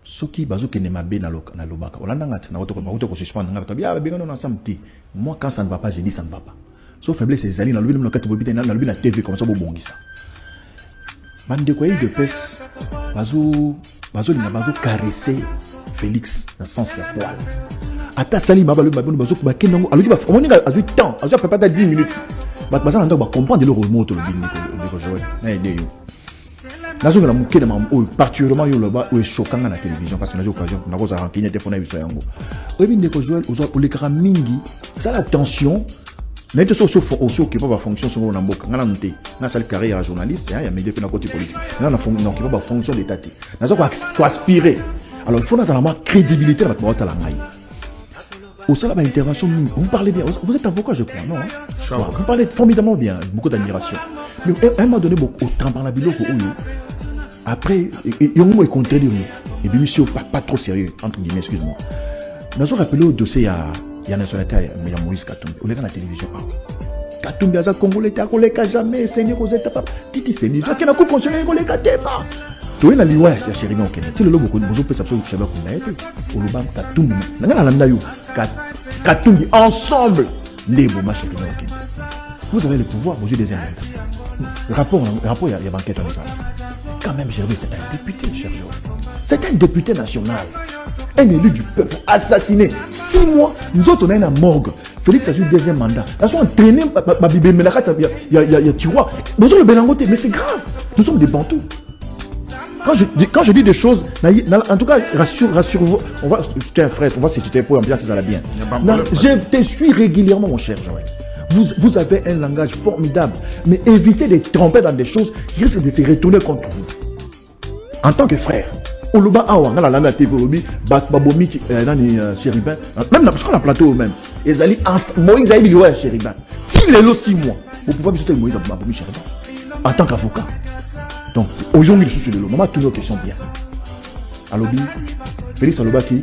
Soki bazoki ne mabe na lobaka. Olanda ngati na auto ko suspendre ngati bien bien on ensemble ti. Moi quand ça ne va pas, je dis ça ne va pas. Sauf faiblesse c'est zali na lobi na kati bobita na lobi na TV comme ça bobongisa. Bande ko de pes bazo caresser Félix dans sens la poil. Ata sali mabalo bazo ba kenongo aloki ba on a eu temps, a peut pas 10 minutes. Ba baza na ba comprendre le remote le bin de jouer. Na idée yo. Nazo na muke na mamu particulièrement yo loba o choquant na télévision parce que nazo occasion na ko za rankine téléphone biso yango. Obi ndeko jouer o le kara mingi, ça la tension. Mais tout ça aussi qui peut pas fonction sur na mboka. Ngana nté, na sali carrière journaliste, ya média na côté politique. Na na fonction qui peut pas fonction d'état. Nazo ko aspirer. Alors il faut dans la crédibilité na ba ta ngai. Au sein de ma intervention, vous parlez bien. Vous êtes avocat, je crois, non hein? Vous parlez formidablement bien, beaucoup d'admiration. Mais à un moment donné, au temps par la vidéo, après, il y a un mot qui contredit. Et bien, monsieur, pas trop sérieux, entre guillemets, excuse-moi. Nous avons rappelé au dossier, il y a nationalité, il y a Moïse Katumbi. On est dans la télévision. Katumbi, il y a Congolais, il y a jamais, Seigneur, vous êtes pas. Titi, Seigneur, il y a un coup constitutionnel, il y a pas. Tu es dans l'Iwa, il y a Chéribé au Kenya. Tu es là, beaucoup de gens peuvent s'absorber au Chabak ou Naïté. Au Luban, Katumbi. Nous avons la Katumbi, ensemble, les beaux matchs au Kenya. Vous avez le pouvoir, vous jouez des inventions. Le rapport, il y a banquette en exemple. Quand même, Chéribé, c'est un député, cher Joël. C'est un député national. Un élu du peuple, assassiné. 6 mois, nous autres, on est dans la morgue. Félix a eu le deuxième mandat. Ils sont entraînés, il y a Tiroir. Nous sommes le Bélangoté, mais c'est grave. Nous sommes des Bantous. Quand je dis des choses, en tout cas, rassure-vous, je t'ai un frère, on va se tuer pour ambiance, ça va bien. Je te suis régulièrement, mon cher Joël. Vous avez un langage formidable, mais évitez de tromper dans des choses qui risquent de se retourner contre vous. En tant que frère, Oluba Awa, dans la TV, Babomi, Chéribin, même parce qu'on a plateau même, Moïse a eu Chéribin. S'il est là 6 mois, vous pouvez visiter Moïse Babomi Chéribin en tant qu'avocat. Donc, aujourd'hui, je suis sur le lot. Maman, toujours question bien. Alobi, Félix Alobaki,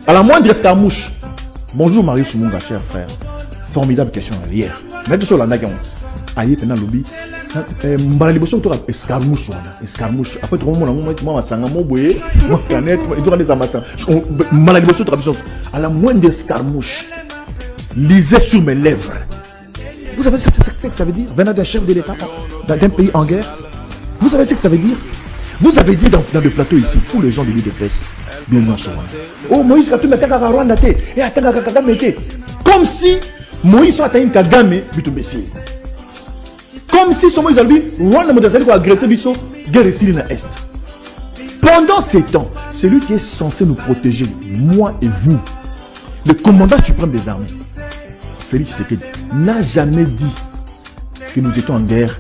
à la moindre escarmouche. Bonjour Marie Soumunga, cher frère. Formidable question hier. Mettez sur la nagan. Aïe, pendant Alobi. Mbalaliboso, tu as escarmouche. Escarmouche. Après, tu as moi, Sangamo, Boye, moi, Canette, et tu as des amassins. Mbalaliboso, tu as à la moindre escarmouche. Lisez sur mes lèvres. Vous savez ce que ça veut dire? Venant d'un chef de l'État, d'un pays en guerre. Vous savez ce que ça veut dire? Vous avez dit dans le plateau ici, tous les gens de l'UDPS, bien non souvent. Oh, Moïse Katumbi a Rwanda te, et a Kagame te. Comme si Moïse soit un Kagame, buto Messie. Comme si son Moïse a dit, Rwanda m'a agressé Bisso, guerre ici dans l'Est. Pendant ces temps, celui qui est censé nous protéger, moi et vous, le commandant suprême des armées, Félix Tshisekedi, n'a jamais dit que nous étions en guerre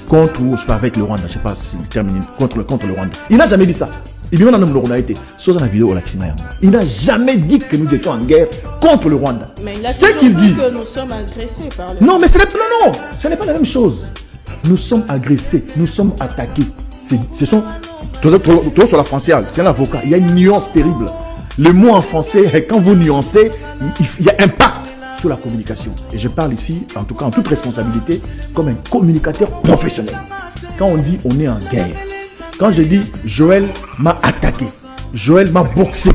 contre, je sais pas, avec le Rwanda, je sais pas si il termine, contre le Rwanda. Il n'a jamais dit ça. Il vient dans le Rwanda. Sur la vidéo, il n'a jamais dit que nous étions en guerre contre le Rwanda. Mais il a toujours dit que nous sommes agressés par le... Non, mais ce n'est pas la même chose. Nous sommes agressés, nous sommes attaqués. Ce sont, toujours sur la frontière, il y a un avocat, il y a une nuance terrible. Le mot en français, quand vous nuancez, il y a impact sur la communication. Et je parle ici, en tout cas en toute responsabilité, comme un communicateur professionnel. Quand on dit on est en guerre, quand je dis Joël m'a attaqué, Joël m'a boxé,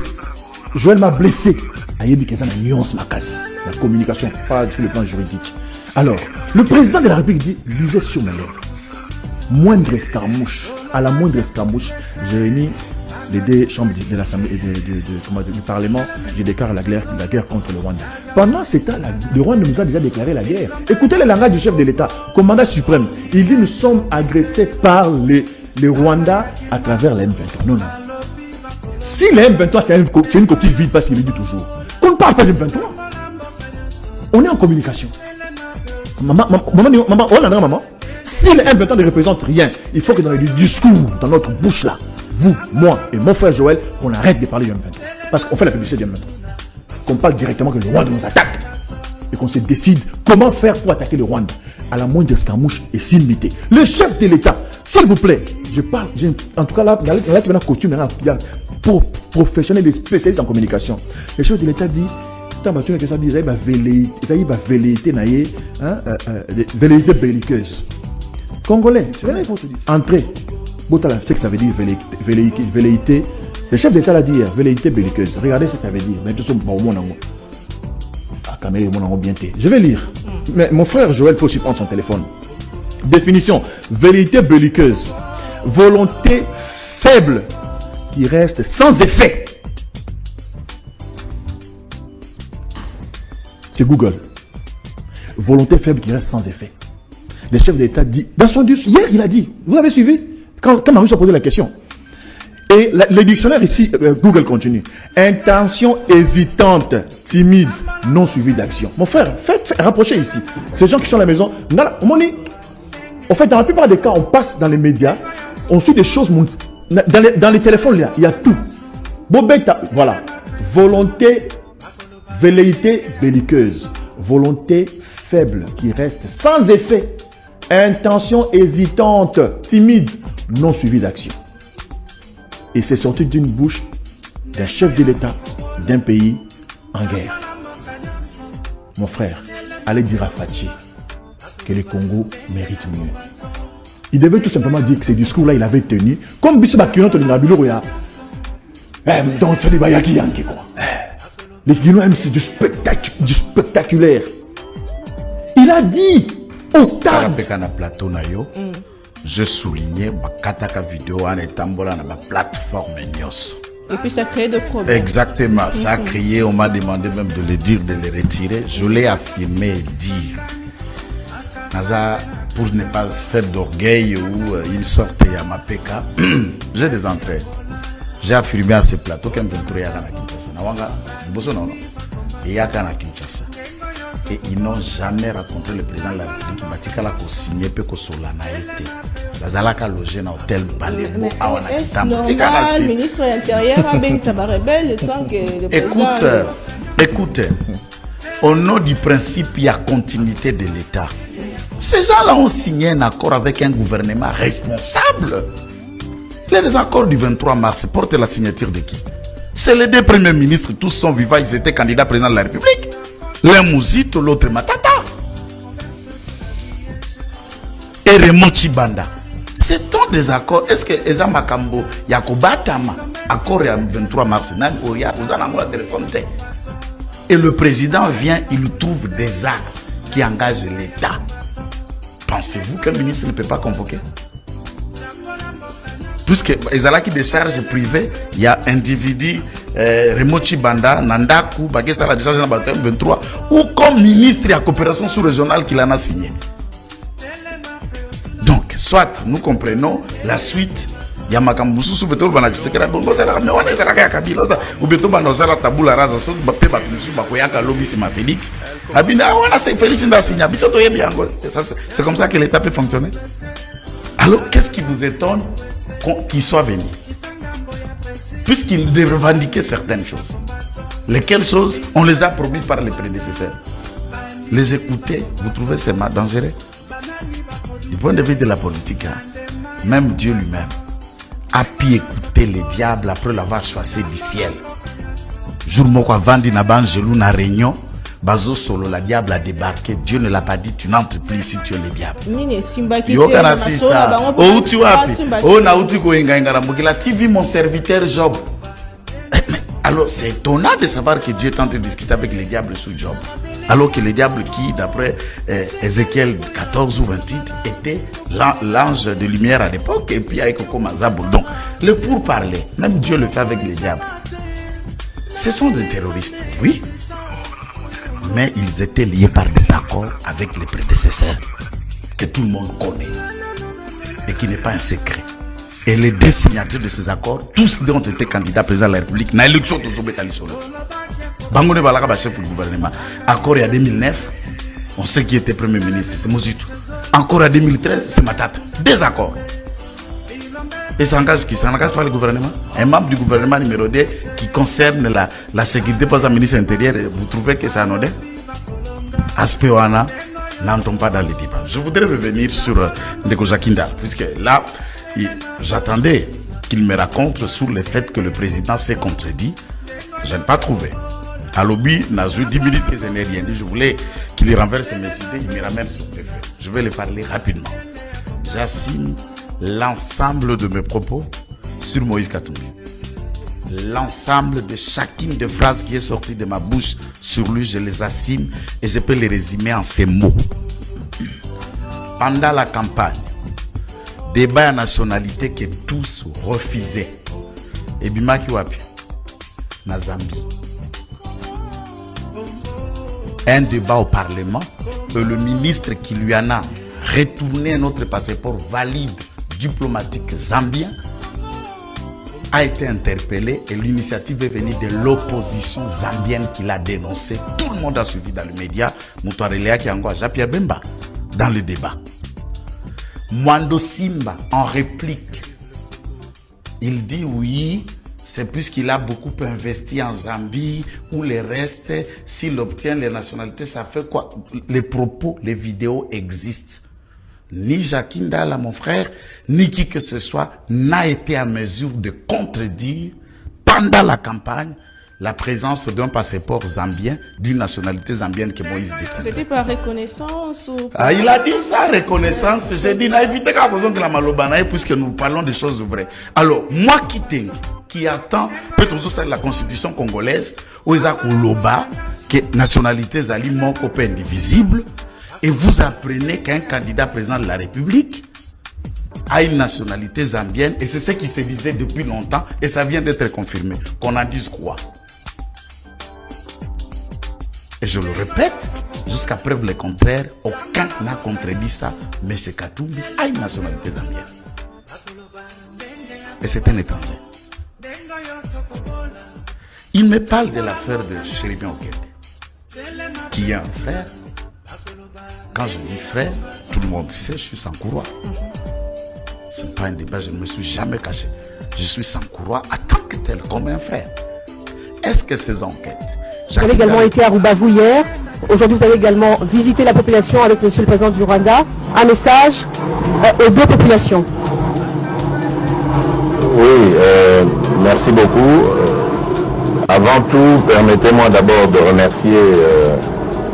Joël m'a blessé, il y a une nuance, la communication, pas sur le plan juridique. Alors, le président de la République dit, lisez sur mes lèvres. Moindre escarmouche, à la moindre escarmouche, j'ai réuni les 2 chambres de l'Assemblée du Parlement, je déclare la guerre contre le Rwanda. Pendant ce temps, le Rwanda nous a déjà déclaré la guerre. Écoutez le langage du chef de l'État, commandant suprême. Il dit nous sommes agressés par les Rwandais à travers la M23. Non. Si la M23 c'est une coquille vide parce qu'il le dit toujours, qu'on ne parle pas de M23. On est en communication. Maman, si la M23 ne représente rien, il faut que dans le discours, dans notre bouche là, vous, moi et mon frère Joël, on arrête de parler du M23. Parce qu'on fait la publicité du M23. Qu'on parle directement que le Rwanda nous attaque. Et qu'on se décide comment faire pour attaquer le Rwanda. À la moindre escarmouche et sans limiter. Le chef de l'État, s'il vous plaît, je parle, en tout cas là, il y a coutume, il y a professionnels et spécialistes en communication. Le chef de l'État dit, il va velléité belliqueuse. Congolais, entrez. Botala, c'est que ça veut dire velléité. Le chef d'État l'a dit, velléité belliqueuse. Regardez ce que ça veut dire. Je vais lire. Mais mon frère Joël peut aussi prendre son téléphone. Définition. Velléité belliqueuse. Volonté faible qui reste sans effet. C'est Google. Volonté faible qui reste sans effet. Le chef d'État dit, dans son discours, hier il a dit, vous avez suivi, quand Marius a posé la question. Et le dictionnaire ici, Google continue. Intention hésitante, timide, non suivie d'action. Mon frère, faites rapprocher ici. Ces gens qui sont à la maison, en fait, dans la plupart des cas, on passe dans les médias, on suit des choses, dans les téléphones, là, il y a tout. Voilà. Volonté, velléité belliqueuse. Volonté faible qui reste sans effet. Intention hésitante, timide, non suivie d'action. Et c'est sorti d'une bouche d'un chef de l'État d'un pays en guerre. Mon frère, allez dire à Fachi que le Congo mérite mieux. Il devait tout simplement dire que ces discours-là, il avait tenu. Comme Bissou Bakirant, il a dit, donc c'est des Bayaki Yanké, quoi. Les Guinois, c'est du spectaculaire. Il a dit au stade. Je soulignais Kataka vidéo en étant dans la plateforme Nios. Et puis ça crée des problèmes. Exactement, ça a créé, on m'a demandé même de le dire, de le retirer. Je l'ai affirmé et dit. Naza, pour ne pas faire d'orgueil ou une sorte de Yamapeka, j'ai des entrées. J'ai affirmé à ce plateau qu'un peu de Kinshasa. Et ils n'ont jamais rencontré le président de la République. Il m'a dit signé peu que Solana été. Bazalaka logé dans l'hôtel Balébo. Le ministre de l'Intérieur a bien ça va rebelle sans que le président... Écoute, au nom du principe, il y a continuité de l'État. Ces gens-là ont signé un accord avec un gouvernement responsable. Les accords du 23 mars portent la signature de qui? C'est les deux premiers ministres, tous sont vivants, ils étaient candidats président de la République. L'un Mouzito, l'autre Matata. Et Raymond Chibanda. C'est un des accords. Est-ce que Eza Makambo, Yakobatama, accord du 23 mars, et le président vient, il trouve des actes qui engagent l'État. Pensez-vous qu'un ministre ne peut pas convoquer? Puisque Ezala qui décharge privé, il y a individu Raymond Chibanda, Nandaku, Bagesa la décharge dans 23, ou comme ministre de la coopération sous-régionale qu'il en a signé. Donc, soit nous comprenons la suite, il y a Makambusu sous Beto Bana Sekera, Bongo Sera, mais on est à la Kabila, ou Beto Bana Sera Tabula Raza, Sou Bapé Batusu Bakoyaka Lobby, c'est ma Félix. Abina, on a c'est Félix dans Signa, c'est comme ça que l'État peut fonctionner. Alors, qu'est-ce qui vous étonne qu'il soit venu? Puisqu'il revendiquait certaines choses. Lesquelles choses, on les a promis par les prédécesseurs. Les écouter, vous trouvez c'est dangereux? Du point de vue de la politique, même Dieu lui-même a pu écouter les diables après l'avoir chassé du ciel. Jour moko vandi na banjelou na réunion, bazo solo la diable a débarqué. Dieu ne l'a pas dit, tu n'entres plus si tu es le diable. Tu vis mon serviteur Job. Alors c'est étonnant de savoir que Dieu est en train de discuter avec les diables sous Job. Alors que les diables qui, d'après Ézéchiel 14 ou 28, étaient l'ange de lumière à l'époque, et puis avec Kokomazabou. Donc, le pourparler, même Dieu le fait avec les diables. Ce sont des terroristes, oui, mais ils étaient liés par des accords avec les prédécesseurs, que tout le monde connaît, et qui n'est pas un secret. Et les deux signataires de ces accords, tous ont été candidats président de la République, dans l'élection de Zobetali Solo. Bangone Balaka, chef du gouvernement. Encore en 2009, on sait qui était premier ministre, c'est Mouzito. Encore en 2013, c'est Matata. Des accords. Et ça engage qui? Ça n'engage pas le gouvernement. Un membre du gouvernement numéro 2 qui concerne la sécurité, pas un ministre intérieur, vous trouvez que c'est anodin? Aspect Wana, n'entend pas dans les débats. Je voudrais revenir sur Ndeko Jakinda, puisque là, j'attendais qu'il me raconte sur le fait que le président s'est contredit. Je n'ai pas trouvé. À l'objet, n'a eu 10 minutes que je n'ai rien dit. Je voulais qu'il renverse mes idées, il me ramène sur les faits. Je vais les parler rapidement. J'assume l'ensemble de mes propos sur Moïse Katumbi. L'ensemble de chacune des phrases qui est sortie de ma bouche sur lui, je les assume et je peux les résumer en ces mots. Pendant la campagne, débat à nationalité que tous refusaient. Et Bimaki Wapi, na Zambie. Un débat au Parlement, et le ministre qui lui en a retourné notre passeport valide diplomatique zambien a été interpellé et l'initiative est venue de l'opposition zambienne qui l'a dénoncé. Tout le monde a suivi dans les médias. Moutouarelea Kiango, Jean-Pierre Bemba, dans le débat. Mwando Simba, en réplique, il dit oui, c'est puisqu'il a beaucoup investi en Zambie ou le reste, s'il obtient les nationalités, ça fait quoi? Les propos, les vidéos existent. Ni Jacques Ndala, mon frère, ni qui que ce soit n'a été à mesure de contredire pendant la campagne la présence d'un passeport zambien, d'une nationalité zambienne que Moïse détenait. C'était par reconnaissance ou... Ah, il a dit ça, reconnaissance. J'ai dit, n'a évité qu'à cause de la malobanaï, puisque nous parlons des choses vraies. Alors, moi qui attend, peut-être aussi la constitution congolaise, où il y a que nationalité zali moko pe indivisible, et vous apprenez qu'un candidat président de la République a une nationalité zambienne, et c'est ce qui se disait depuis longtemps, et ça vient d'être confirmé. Qu'on en dise quoi? Et je le répète, jusqu'à preuve le contraire, aucun n'a contredit ça, mais M. Katumbi a une nationalité zambienne. Et c'est un étranger. Il me parle de l'affaire de Chéribien Okende, qui est un frère. Quand je dis frère, tout le monde sait, je suis Sankouroua. Ce n'est pas un débat, je ne me suis jamais caché. Je suis Sankouroua en tant que tel, comme un frère. Est-ce que ces enquêtes... Vous avez également été à Rubavu hier. Aujourd'hui, vous avez également visité la population avec Monsieur le Président du Rwanda. Un message aux deux populations. Oui, merci beaucoup. Avant tout, permettez-moi d'abord de remercier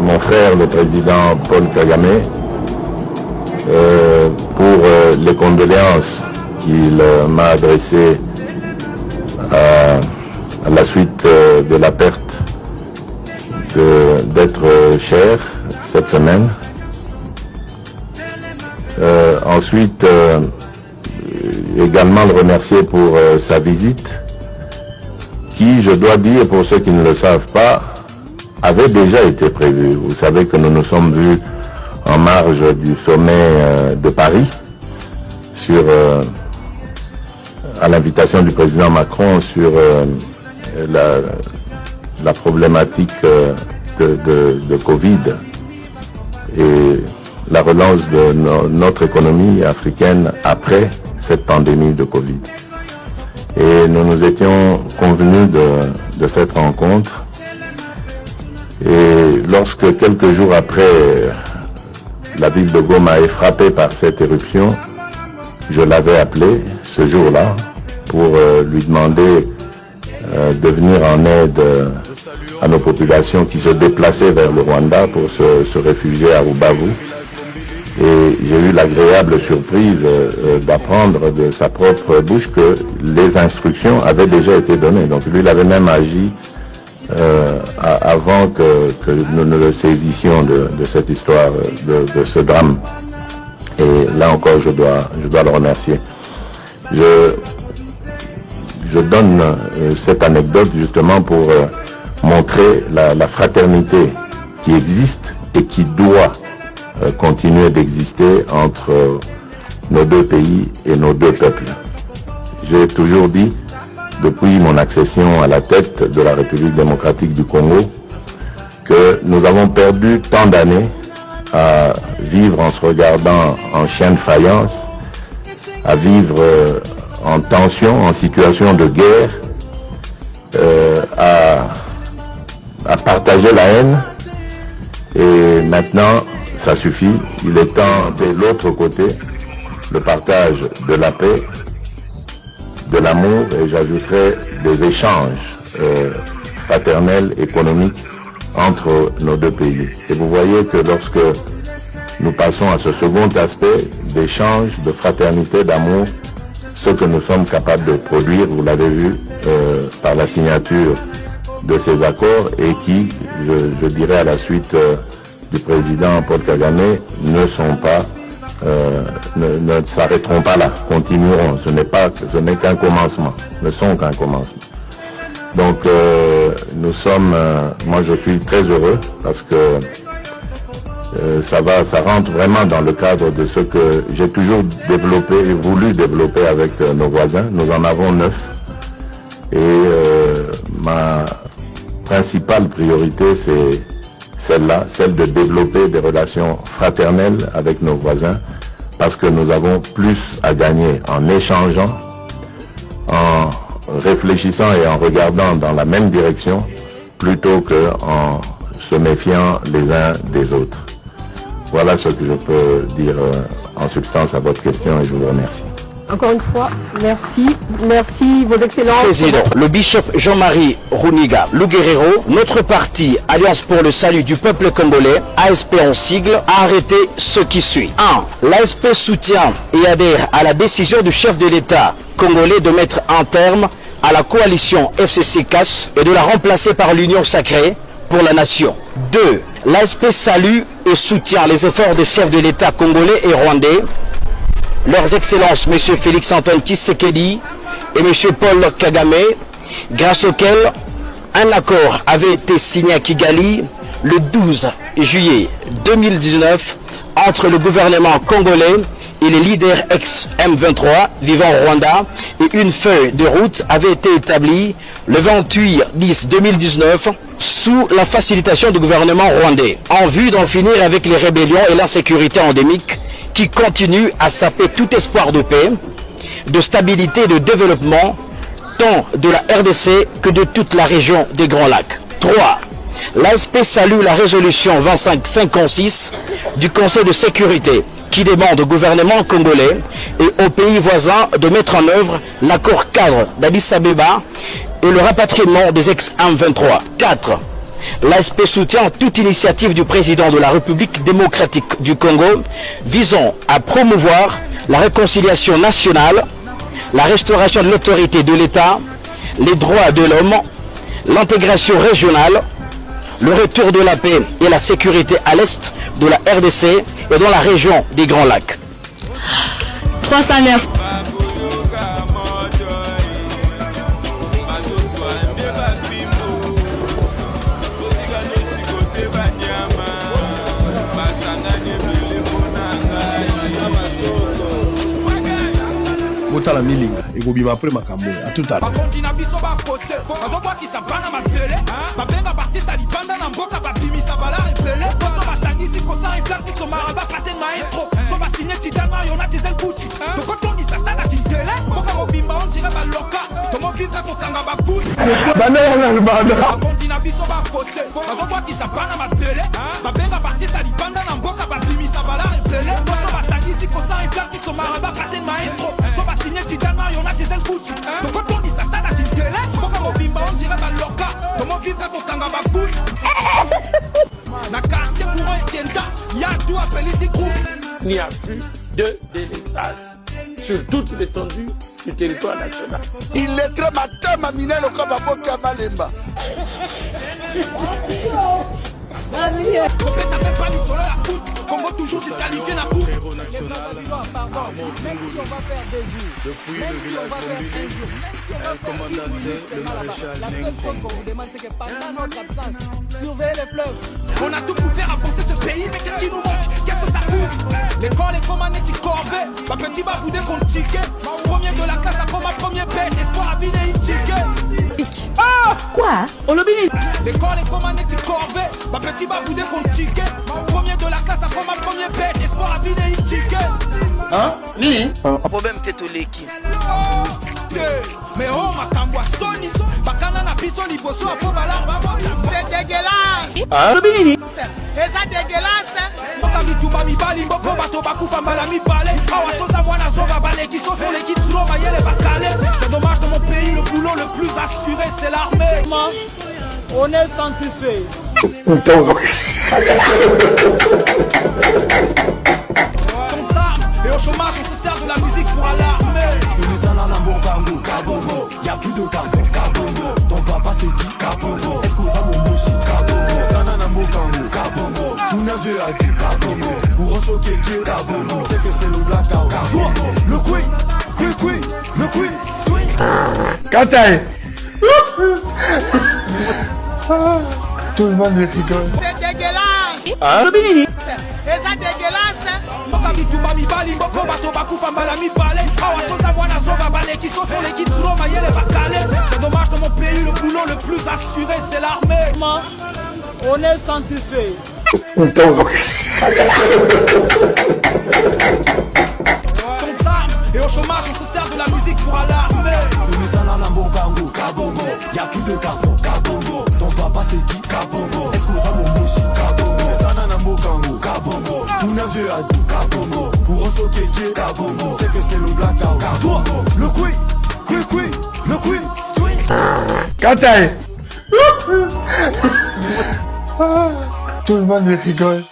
mon frère, le président Paul Kagame, pour les condoléances qu'il m'a adressées à la suite de la perte d'être cher cette semaine. Ensuite, également le remercier pour sa visite, qui, je dois dire, pour ceux qui ne le savent pas, avait déjà été prévue. Vous savez que nous nous sommes vus en marge du sommet de Paris, à l'invitation du président Macron, sur la problématique de Covid et la relance de notre économie africaine après cette pandémie de Covid. Et nous nous étions convenus de cette rencontre. Et lorsque quelques jours après, la ville de Goma est frappée par cette éruption, je l'avais appelé ce jour-là pour lui demander de venir en aide à nos populations qui se déplaçaient vers le Rwanda pour se réfugier à Rubavu. Et j'ai eu l'agréable surprise d'apprendre de sa propre bouche que les instructions avaient déjà été données. Donc lui, il avait même agi avant que nous ne le saisissions de cette histoire, de ce drame. Et là encore, je dois le remercier. Je donne cette anecdote justement pour montrer la fraternité qui existe et qui doit continuer d'exister entre nos deux pays et nos deux peuples. J'ai toujours dit, depuis mon accession à la tête de la République démocratique du Congo, que nous avons perdu tant d'années à vivre en se regardant en chien de faïence, à vivre en tension, en situation de guerre, à partager la haine. Et maintenant, ça suffit. Il est temps de l'autre côté, le partage de la paix, de l'amour, et j'ajouterai des échanges fraternels, économiques entre nos deux pays. Et vous voyez que lorsque nous passons à ce second aspect d'échange, de fraternité, d'amour, ce que nous sommes capables de produire, vous l'avez vu, par la signature de ces accords et qui, je dirais à la suite du président Paul Kagame, ne s'arrêteront pas là, continueront. Ce n'est qu'un commencement, ne sont qu'un commencement. Donc moi je suis très heureux parce que ça rentre vraiment dans le cadre de ce que j'ai toujours développé et voulu développer avec nos voisins. Nous en avons 9 et ma principale priorité c'est celle-là, celle de développer des relations fraternelles avec nos voisins parce que nous avons plus à gagner en échangeant, en réfléchissant et en regardant dans la même direction plutôt qu'en se méfiant les uns des autres. Voilà ce que je peux dire en substance à votre question et je vous remercie. Encore une fois, merci. Merci, vos excellences. Président, le bishop Jean-Marie Runiga Luguerero, notre parti Alliance pour le salut du peuple congolais, ASP en sigle, a arrêté ce qui suit. 1. L'ASP soutient et adhère à la décision du chef de l'État congolais de mettre un terme à la coalition FCC-CAS et de la remplacer par l'Union sacrée pour la nation. 2. L'ASP salue et soutient les efforts des chefs de l'État congolais et rwandais, leurs excellences M. Félix-Antoine Tshisekedi et M. Paul Kagame, grâce auquel un accord avait été signé à Kigali le 12 juillet 2019 entre le gouvernement congolais et les leaders ex-M23 vivant au Rwanda, et une feuille de route avait été établie le 28/10/2019 sous la facilitation du gouvernement rwandais, en vue d'en finir avec les rébellions et l'insécurité endémique qui continuent à saper tout espoir de paix, de stabilité et de développement, tant de la RDC que de toute la région des Grands Lacs. 3. L'ASP salue la résolution 2556 du Conseil de sécurité qui demande au gouvernement congolais et aux pays voisins de mettre en œuvre l'accord cadre d'Addis Abeba et le rapatriement des ex-M23. 4. L'ASP soutient toute initiative du président de la République démocratique du Congo visant à promouvoir la réconciliation nationale, la restauration de l'autorité de l'État, les droits de l'homme, l'intégration régionale, le retour de la paix et la sécurité à l'est de la RDC et dans la région des Grands Lacs. 309. Botala milinga ekobima après makambo à tout à l'heure. Il n'y a plus de délestage sur toute l'étendue du territoire national. Il est très matin, ma minelle au Kababoki à Malemba. Congo toujours disqualifié la coupe. Depuis le village Bombili, elle commandait le maréchal Surveillez les fleuves. On a tout pour faire avancer ce pays, mais qu'est-ce qui nous manque? Qu'est-ce que ça coûte? L'école est comme un éthique corvée. Ma petite baboudé qu'on ticket. Premier de la classe à comme ma première paix. Espoir à vider une ticket. Ah! Quoi? On le bénit. L'école est comme un éthique corvée. Ma petite baboudé qu'on ticket. Premier de la classe à comme ma première paix. Espoir à vider une ticket. Hein? Ni? Problème c'est au l'équipe. Mais oh ma camboi Sony. Bakana na biso liboso a fobala. C'est dégueulasse. Le bénit. Et ça dégueulasse. Okami tuba mi bali mboko bato bakufa mbala mi balé. Awa sosa mwana zoga balé qui sont sur l'équipe trop mayele bakale. C'est dommage dans mon pays le boulot le plus assuré c'est l'armée. On est satisfait. Sans armes et au chômage, on se sert de la musique pour alarmer. Y'a plus de cargo, Kabongo. Ton papa c'est qui, Kabongo. Excuse mon bouchi, Kabongo. Sanana Mokango, Kabongo. Tout neuf à tout, Kabongo. Pour Rosso Keke, Kabongo. C'est que c'est le blackout, Kabongo. Le queen, le queen. Katae. Tout le monde rigole. C'est dégueulasse. Hein? C'est ça dégueulasse. Mokabitu Bami Bali, Boko Bato Bakufa Malami Palé. Awasosa Wana Zoga Bane qui sont sur l'équipe Roma Yele Bakale. C'est dommage dans mon pays, le boulot le plus assuré c'est l'armée. On est satisfait. Sans armes et au chômage on se sert de la musique pour alarmer. Y'a plus de cargo, Kabongo. Ton papa c'est qui, Kabongo. Excuse mon bouchi, Kabongo. Sanana Mokango, Kabongo. Tout neuf à tout, Kabongo. Pour Rosso Keke, Kabongo. C'est que c'est le blackout, Kabongo. Le queen, le queen. Katae. Tout le monde rigole.